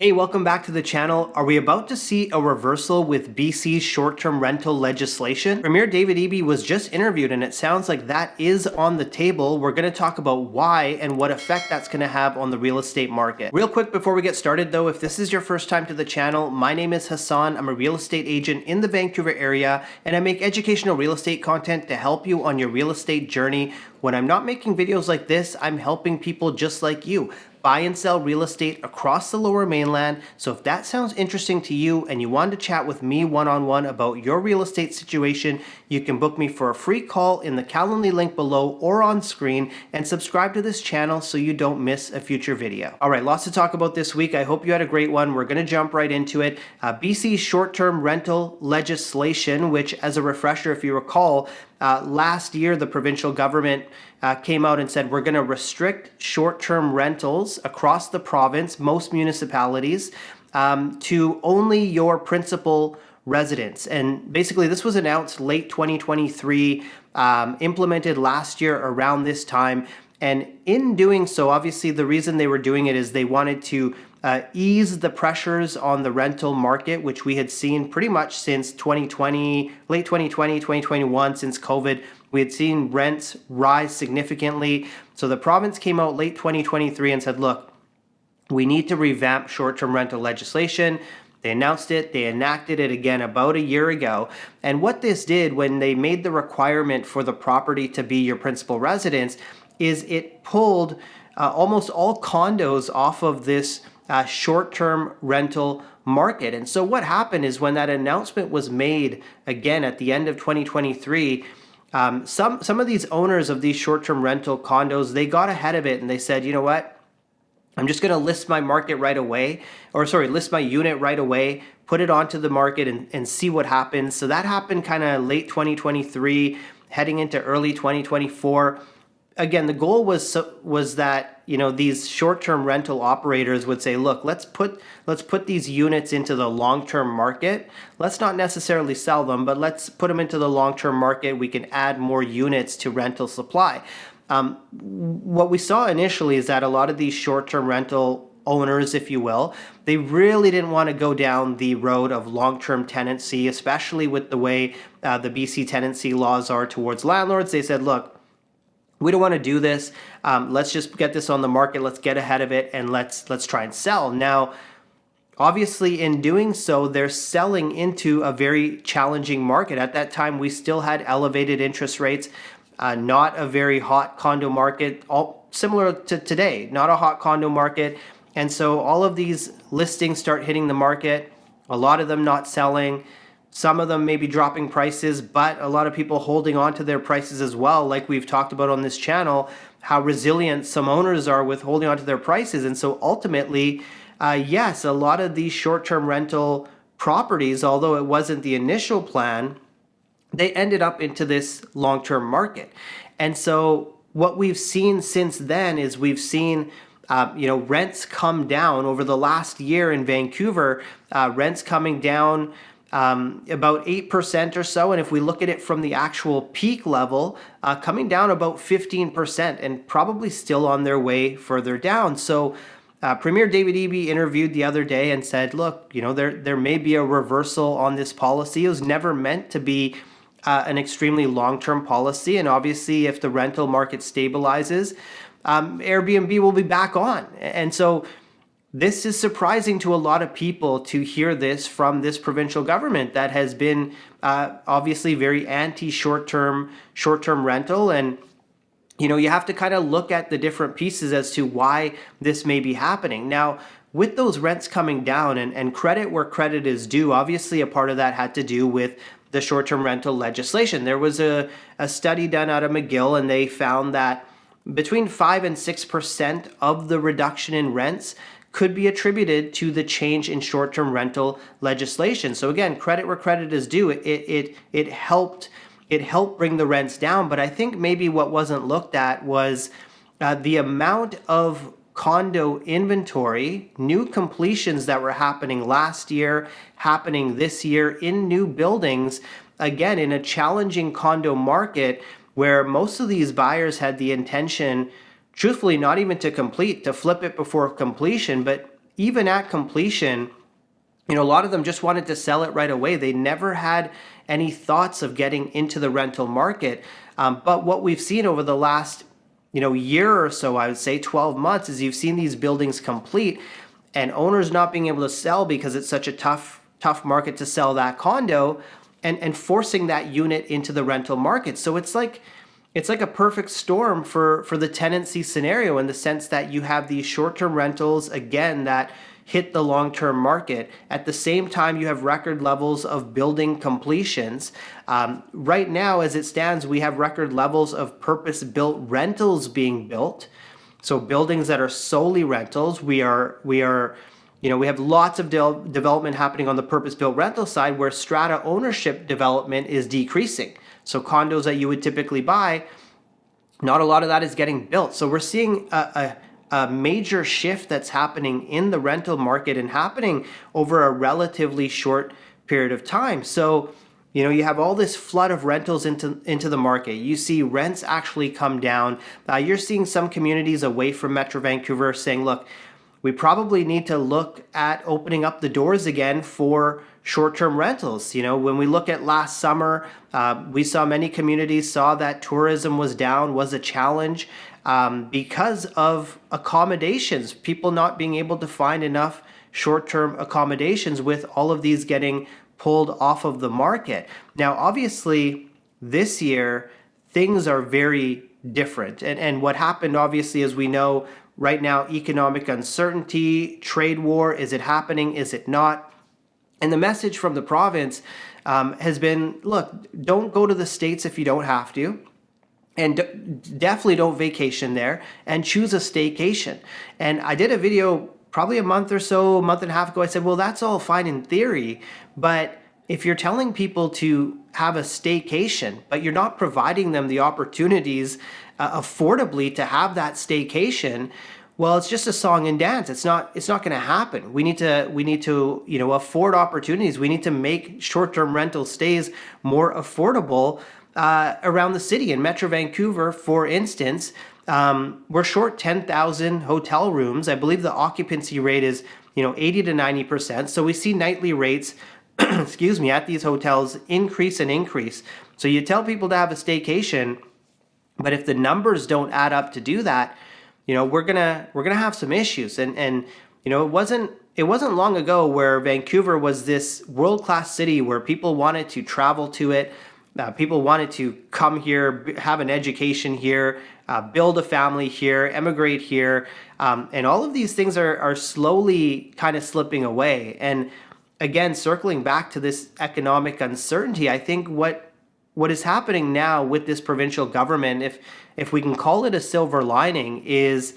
Hey, welcome back to the channel. Are we about to see a reversal with BC's short-term rental legislation? Premier David Eby was just interviewed and it sounds like that is on the table. We're going to talk about why and what effect that's going to have on the real estate market. Real quick before we get started though, if this is your first time to the channel, my name is Hasan. I'm a real estate agent in the Vancouver area and I make educational real estate content to help you on your real estate journey. When I'm not making videos like this, I'm helping people just like you buy and sell real estate across the Lower Mainland. So if that sounds interesting to you and you want to chat with me one-on-one about your real estate situation, you can book me for a free call in the Calendly link below or on screen and subscribe to this channel so you don't miss a future video. All right, lots to talk about this week. I hope you had a great one. We're going to jump right into it. BC's short-term rental legislation, which as a refresher, if you recall, last year the provincial government came out and said we're going to restrict short-term rentals across the province, most municipalities, to only your principal residence. And basically this was announced late 2023, implemented last year around this time. And in doing so, obviously the reason they were doing it is they wanted to ease the pressures on the rental market, which we had seen pretty much since 2020, late 2020, 2021, since COVID. We had seen rents rise significantly. So the province came out late 2023 and said, look, we need to revamp short-term rental legislation. They announced it, they enacted it again about a year ago. And what this did when they made the requirement for the property to be your principal residence is it pulled almost all condos off of this short-term rental market. And so what happened is when that announcement was made again at the end of 2023, some of these owners of these short-term rental condos, they got ahead of it and they said, you know what? I'm just going to list my market right away, list my unit right away, put it onto the market and see what happens. So that happened kind of late 2023, heading into early 2024. Again, the goal was that, you know, these short-term rental operators would say, look, let's put these units into the long-term market. Let's not necessarily sell them, but let's put them into the long-term market. We can add more units to rental supply. What we saw initially is that a lot of these short-term rental owners, if you will, they really didn't want to go down the road of long-term tenancy, especially with the way the BC tenancy laws are towards landlords. They said, look, we don't want to do this. Let's just get this on the market. Let's get ahead of it and let's try and sell. Now, obviously in doing so, they're selling into a very challenging market. At that time, we still had elevated interest rates, not a very hot condo market, all similar to today, not a hot condo market. And so all of these listings start hitting the market, a lot of them not selling. Some of them maybe dropping prices, but a lot of people holding on to their prices as well. Like we've talked about on this channel, how resilient some owners are with holding on to their prices. And so ultimately, yes, a lot of these short-term rental properties, although it wasn't the initial plan, they ended up into this long-term market. And so what we've seen since then is we've seen rents come down over the last year in Vancouver, rents coming down about 8% or so. And if we look at it from the actual peak level, coming down about 15% and probably still on their way further down. So Premier David Eby interviewed the other day and said, look, you know, there may be a reversal on this policy. It was never meant to be an extremely long-term policy. And obviously if the rental market stabilizes, Airbnb will be back on. And so this is surprising to a lot of people to hear this from this provincial government that has been obviously very anti-short-term rental. And, you know, you have to kind of look at the different pieces as to why this may be happening. Now, with those rents coming down and credit where credit is due, obviously a part of that had to do with the short-term rental legislation. There was a study done out of McGill and they found that between 5 and 6% of the reduction in rents could be attributed to the change in short-term rental legislation. So again, credit where credit is due. It helped bring the rents down, but I think maybe what wasn't looked at was the amount of condo inventory, new completions that were happening last year, happening this year in new buildings, again in a challenging condo market where most of these buyers had the intention, truthfully, not even to complete, to flip it before completion, but even at completion, a lot of them just wanted to sell it right away. They never had any thoughts of getting into the rental market. But what we've seen over the last, year or so, I would say 12 months, is you've seen these buildings complete and owners not being able to sell because it's such a tough market to sell that condo, and forcing that unit into the rental market. So it's like a perfect storm for the tenancy scenario, in the sense that you have these short-term rentals, again, that hit the long-term market. At the same time, you have record levels of building completions. Right now, as it stands, we have record levels of purpose-built rentals being built. So buildings that are solely rentals. We have lots of development happening on the purpose-built rental side, where strata ownership development is decreasing. So condos that you would typically buy, not a lot of that is getting built. So we're seeing a major shift that's happening in the rental market, and happening over a relatively short period of time. So, you have all this flood of rentals into the market. You see rents actually come down. You're seeing some communities away from Metro Vancouver saying, look, we probably need to look at opening up the doors again for short-term rentals. When we look at last summer, we saw many communities saw that tourism was down, was a challenge, because of accommodations, people not being able to find enough short-term accommodations, with all of these getting pulled off of the market. Now, obviously, this year, things are very different. And what happened, obviously, as we know, right now, economic uncertainty, trade war, is it happening? Is it not? And the message from the province has been, look, don't go to the States if you don't have to. And definitely don't vacation there, and choose a staycation. And I did a video probably a month and a half ago. I said, well, that's all fine in theory, but if you're telling people to have a staycation, but you're not providing them the opportunities affordably to have that staycation, well, it's just a song and dance. It's not going to happen. We need to afford opportunities. We need to make short-term rental stays more affordable around the city. In Metro Vancouver, for instance, we're short 10,000 hotel rooms. I believe the occupancy rate is 80 to 90%. So we see nightly rates, excuse me, at these hotels increase and increase. So you tell people to have a staycation, but if the numbers don't add up to do that, we're gonna have some issues. And it wasn't long ago where Vancouver was this world-class city where people wanted to travel to it. People wanted to come here, have an education here, build a family here, emigrate here. And all of these things are slowly kind of slipping away. And again, circling back to this economic uncertainty, I think what is happening now with this provincial government, if we can call it a silver lining, is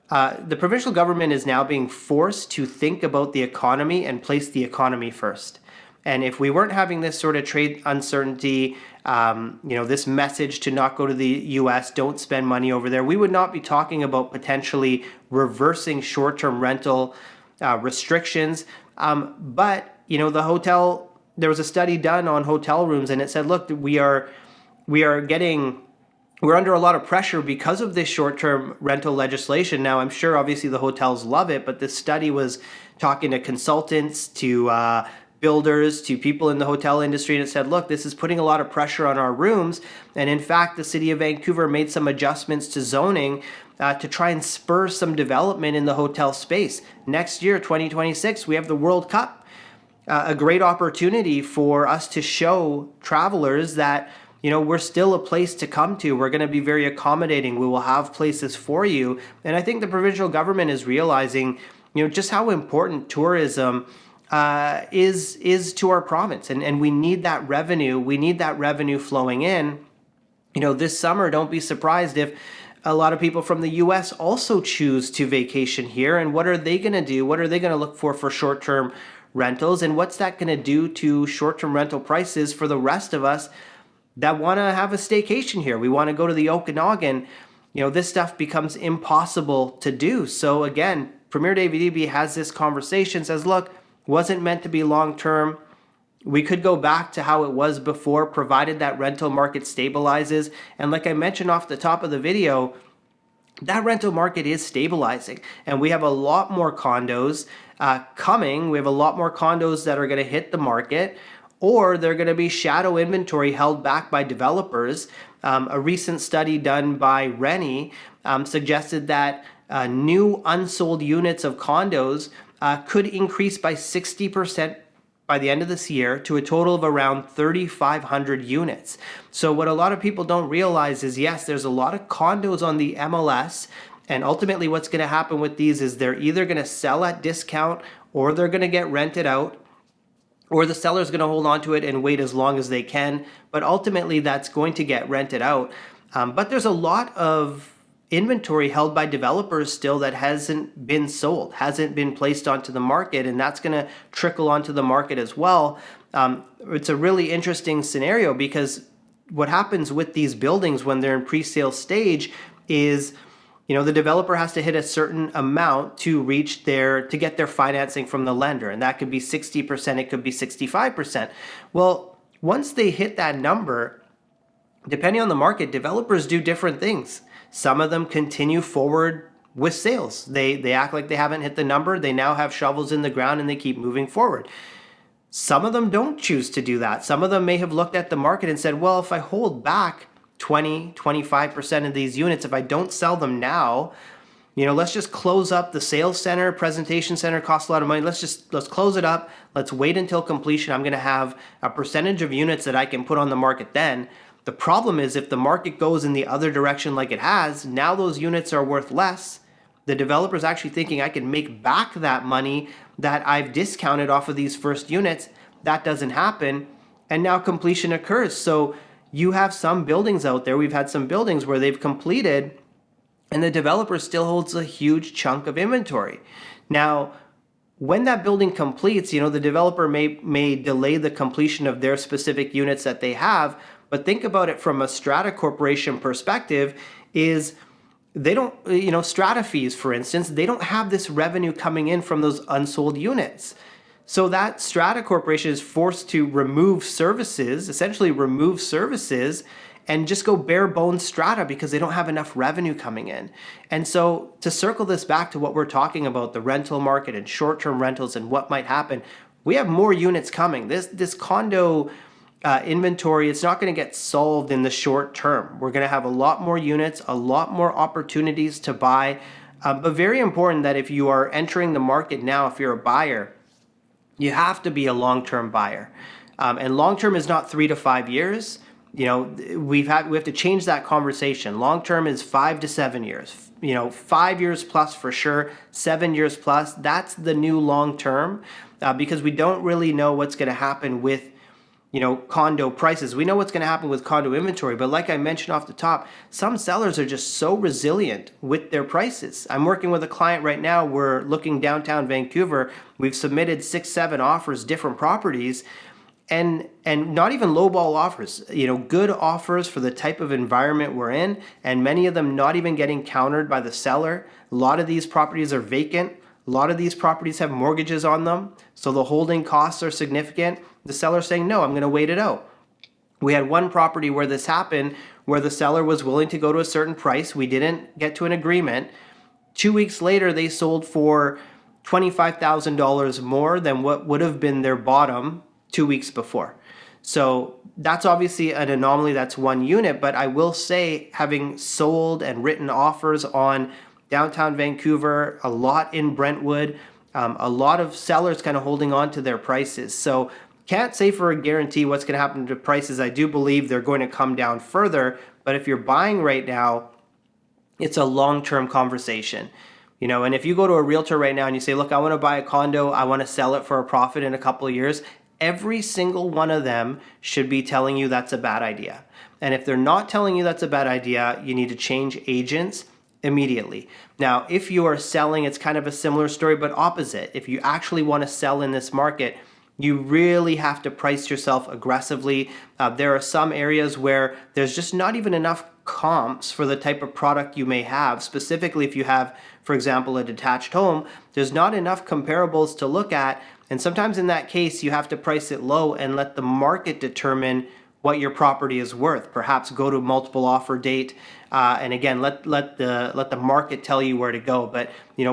the provincial government is now being forced to think about the economy and place the economy first. And if we weren't having this sort of trade uncertainty, this message to not go to the U.S., don't spend money over there, we would not be talking about potentially reversing short-term rental restrictions. But the hotel, there was a study done on hotel rooms, and it said, look, we're under a lot of pressure because of this short-term rental legislation. Now, I'm sure obviously the hotels love it, but this study was talking to consultants, to builders, to people in the hotel industry, and it said, look, this is putting a lot of pressure on our rooms. And in fact, the city of Vancouver made some adjustments to zoning to try and spur some development in the hotel space. Next year, 2026, we have the World Cup, a great opportunity for us to show travelers that we're still a place to come to. We're going to be very accommodating. We will have places for you. And I think the provincial government is realizing, just how important tourism is to our province, and we need that revenue. We need that revenue flowing in. This summer, don't be surprised if a lot of people from the U.S. also choose to vacation here. And what are they going to do? What are they going to look for short-term rentals? And what's that going to do to short-term rental prices for the rest of us that want to have a staycation here? We want to go to the Okanagan. This stuff becomes impossible to do. So again, Premier David Eby has this conversation, says, look, wasn't meant to be long-term. We could go back to how it was before, provided that rental market stabilizes. And like I mentioned off the top of the video, that rental market is stabilizing, and we have a lot more condos coming. We have a lot more condos that are going to hit the market, or they're going to be shadow inventory held back by developers. A recent study done by Rennie suggested that new unsold units of condos could increase by 60% by the end of this year to a total of around 3,500 units. So what a lot of people don't realize is, yes, there's a lot of condos on the MLS, and ultimately what's going to happen with these is they're either going to sell at discount, or they're going to get rented out, or the seller's going to hold on to it and wait as long as they can, but ultimately that's going to get rented out. But there's a lot of inventory held by developers still that hasn't been sold, hasn't been placed onto the market, and that's going to trickle onto the market as well. It's a really interesting scenario, because what happens with these buildings when they're in pre-sale stage is, the developer has to hit a certain amount to get their financing from the lender, and that could be 60%, it could be 65%. Well, once they hit that number, depending on the market, developers do different things. Some of them continue forward with sales. They act like they haven't hit the number. They now have shovels in the ground and they keep moving forward. Some of them don't choose to do that. Some of them may have looked at the market and said, well, if I hold back 20, 25% of these units, if I don't sell them now, let's just close up the sales center, presentation center costs a lot of money. Let's close it up. Let's wait until completion. I'm going to have a percentage of units that I can put on the market then. The problem is, if the market goes in the other direction like it has, now those units are worth less. The developer's actually thinking, I can make back that money that I've discounted off of these first units. That doesn't happen, and now completion occurs. So you have some buildings out there, we've had some buildings where they've completed and the developer still holds a huge chunk of inventory. Now, when that building completes, the developer may delay the completion of their specific units that they have. But think about it from a strata corporation perspective, is they don't, strata fees, for instance, they don't have this revenue coming in from those unsold units. So that strata corporation is forced to essentially remove services, and just go bare bones strata because they don't have enough revenue coming in. And so to circle this back to what we're talking about, the rental market and short-term rentals and what might happen, we have more units coming. This condo inventory, it's not going to get solved in the short term. We're going to have a lot more units, a lot more opportunities to buy. But very important that if you are entering the market now, if you're a buyer, you have to be a long-term buyer. And long-term is not 3 to 5 years. We have to change that conversation. Long-term is 5 to 7 years. 5 years plus for sure, 7 years plus. That's the new long-term, because we don't really know what's going to happen with condo prices. We know what's going to happen with condo inventory, but like I mentioned off the top, some sellers are just so resilient with their prices. I'm working with a client right now. We're looking downtown Vancouver. We've submitted 6-7 offers, different properties, and not even lowball offers, good offers for the type of environment we're in, and many of them not even getting countered by the seller. A lot of these properties are vacant. A lot of these properties have mortgages on them, so the holding costs are significant. The seller's saying, no, I'm going to wait it out. We had one property where this happened, where the seller was willing to go to a certain price. We didn't get to an agreement. 2 weeks later, they sold for $25,000 more than what would have been their bottom 2 weeks before. So that's obviously an anomaly. That's one unit, but I will say, having sold and written offers on downtown Vancouver, a lot in Brentwood, a lot of sellers kind of holding on to their prices. So can't say for a guarantee what's going to happen to prices. I do believe they're going to come down further, but if you're buying right now, it's a long-term conversation. And if you go to a realtor right now and you say, look, I want to buy a condo, I want to sell it for a profit in a couple of years, every single one of them should be telling you that's a bad idea. And if they're not telling you that's a bad idea, you need to change agents immediately. Now, if you are selling, it's kind of a similar story, but opposite. If you actually want to sell in this market, you really have to price yourself aggressively. There are some areas where there's just not even enough comps for the type of product you may have. Specifically, if you have, for example, a detached home, there's not enough comparables to look at. And sometimes in that case, you have to price it low and let the market determine what your property is worth. Perhaps go to multiple offer date, and again, let the market tell you where to go. But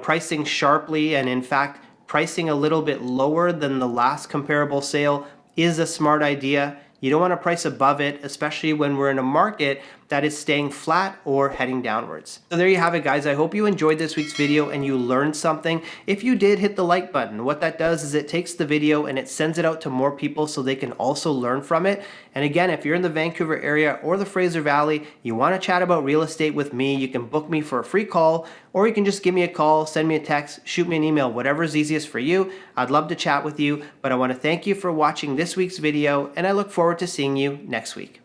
pricing sharply, and in fact pricing a little bit lower than the last comparable sale, is a smart idea. You don't want to price above it, especially when we're in a market that is staying flat or heading downwards. So there you have it, guys. I hope you enjoyed this week's video and you learned something. If you did, hit the like button. What that does is it takes the video and it sends it out to more people so they can also learn from it. And again, if you're in the Vancouver area or the Fraser Valley, you want to chat about real estate with me, you can book me for a free call, or you can just give me a call, send me a text, shoot me an email, whatever is easiest for you. I'd love to chat with you, but I want to thank you for watching this week's video, and I look forward to seeing you next week.